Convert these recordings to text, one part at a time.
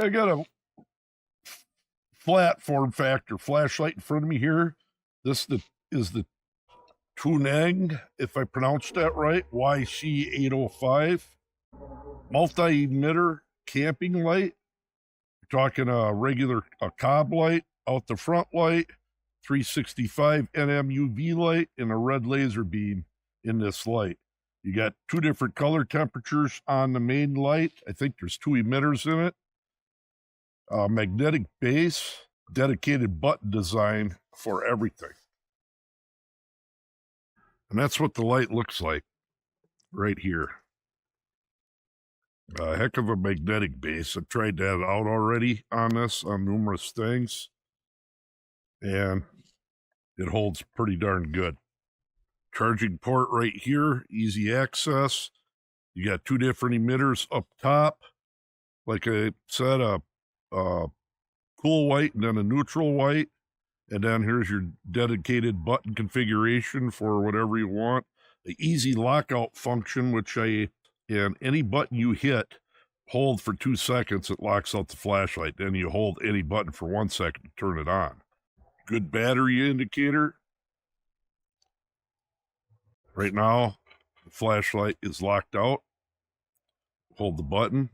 I got a flat form factor flashlight in front of me here. This is the Tunenge, if I pronounced that right, YC8005. Multi-emitter camping light. You're talking a regular cob light, out the front light, 365 nm UV light, and a red laser beam in this light. You got two different color temperatures on the main light. I think there's two emitters in it. Magnetic base, dedicated button design for everything. And that's what the light looks like right here. A heck of a magnetic base. I've tried that out already on this, on numerous things. And it holds pretty darn good. Charging port right here, easy access. You got two different emitters up top. Like I said, a cool white and then a neutral white. And then here's your dedicated button configuration for whatever you want. The easy lockout function, which and any button you hit, hold for 2 seconds, it locks out the flashlight. Then you hold any button for 1 second to turn it on. Good battery indicator. Right now, the flashlight is locked out. Hold the button.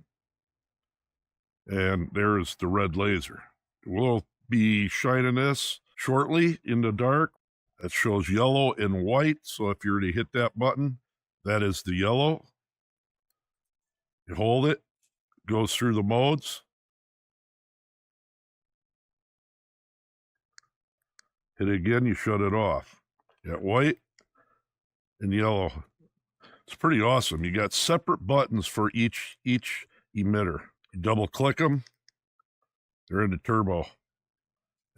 And there's the red laser. We'll be shining this shortly in the dark. That shows yellow and white. So if you were to hit that button, that is the yellow. You hold it, goes through the modes. Hit it again, you shut it off. You got white and yellow. It's pretty awesome. You got separate buttons for each emitter. You double click them, they're in the turbo.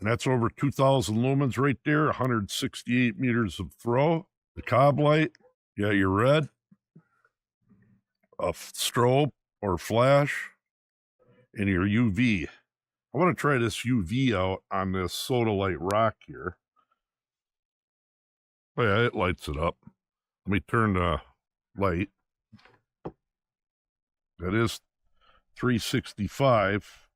And that's over 2,000 lumens right there, 168 meters of throw. The cob light, you got your red, a strobe or flash, and your UV. I want to try this UV out on this soda light rock here. Oh yeah, it lights it up. Let me turn the light. That is 365.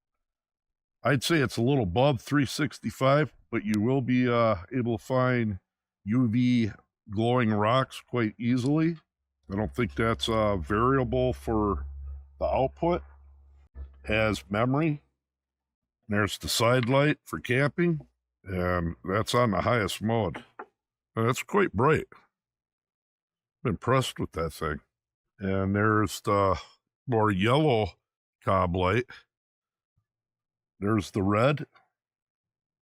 I'd say it's a little above 365, but you will be able to find UV glowing rocks quite easily. I don't think that's a variable for the output. Has memory. There's the side light for camping, and that's on the highest mode. And that's quite bright. I'm impressed with that thing. And there's the more yellow cob light. There's the red,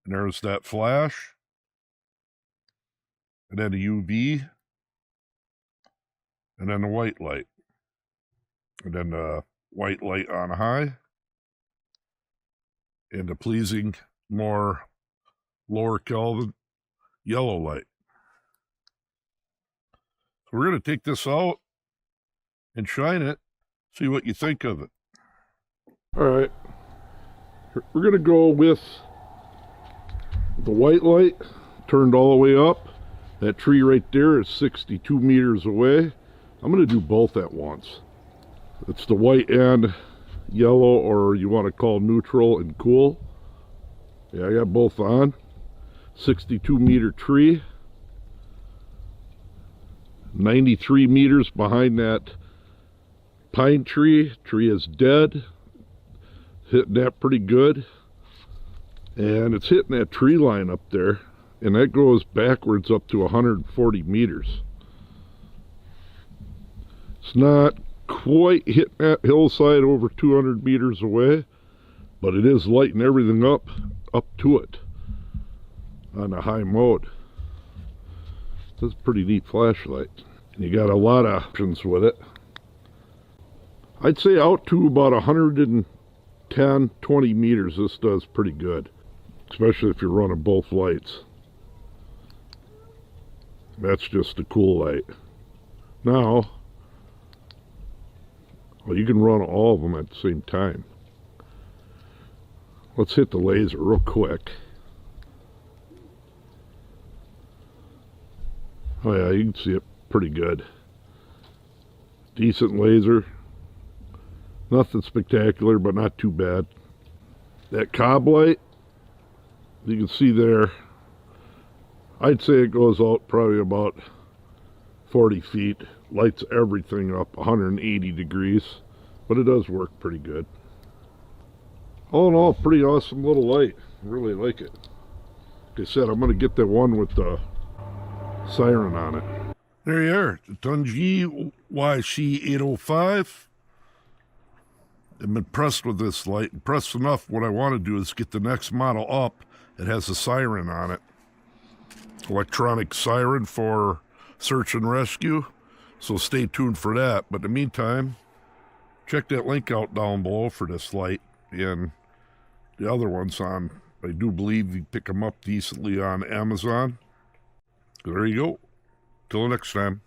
and there's that flash, and then the UV, and then the white light, and then the white light on high, and the pleasing, more lower Kelvin yellow light. So we're going to take this out and shine it, see what you think of it. All right. We're going to go with the white light turned all the way up. That tree right there is 62 meters away. I'm going to do both at once. It's the white and yellow, or you want to call neutral and cool. Yeah, I got both on. 62 meter tree. 93 meters behind that pine tree. Tree is dead. Hitting that pretty good, and it's hitting that tree line up there, and that goes backwards up to 140 meters. It's not quite hitting that hillside over 200 meters away, but it is lighting everything up to it on a high mode. This is a pretty neat flashlight, and you got a lot of options with it. I'd say out to about 110, 20 meters, this does pretty good, especially if you're running both lights. That's just a cool light. Now, well, you can run all of them at the same time. Let's hit the laser real quick. Oh yeah, you can see it pretty good. Decent laser. Nothing spectacular, but not too bad. That cob light, you can see there, I'd say it goes out probably about 40 feet, lights everything up 180 degrees, but it does work pretty good. All in all, pretty awesome little light. Really like it. Like I said, I'm going to get the one with the siren on it. There you are, the Tunenge YC8005. I'm impressed with this light. Impressed enough, what I want to do is get the next model up. It has a siren on it. Electronic siren for search and rescue. So stay tuned for that. But in the meantime, check that link out down below for this light. And the other one's on, I do believe you pick them up decently on Amazon. There you go. Till next time.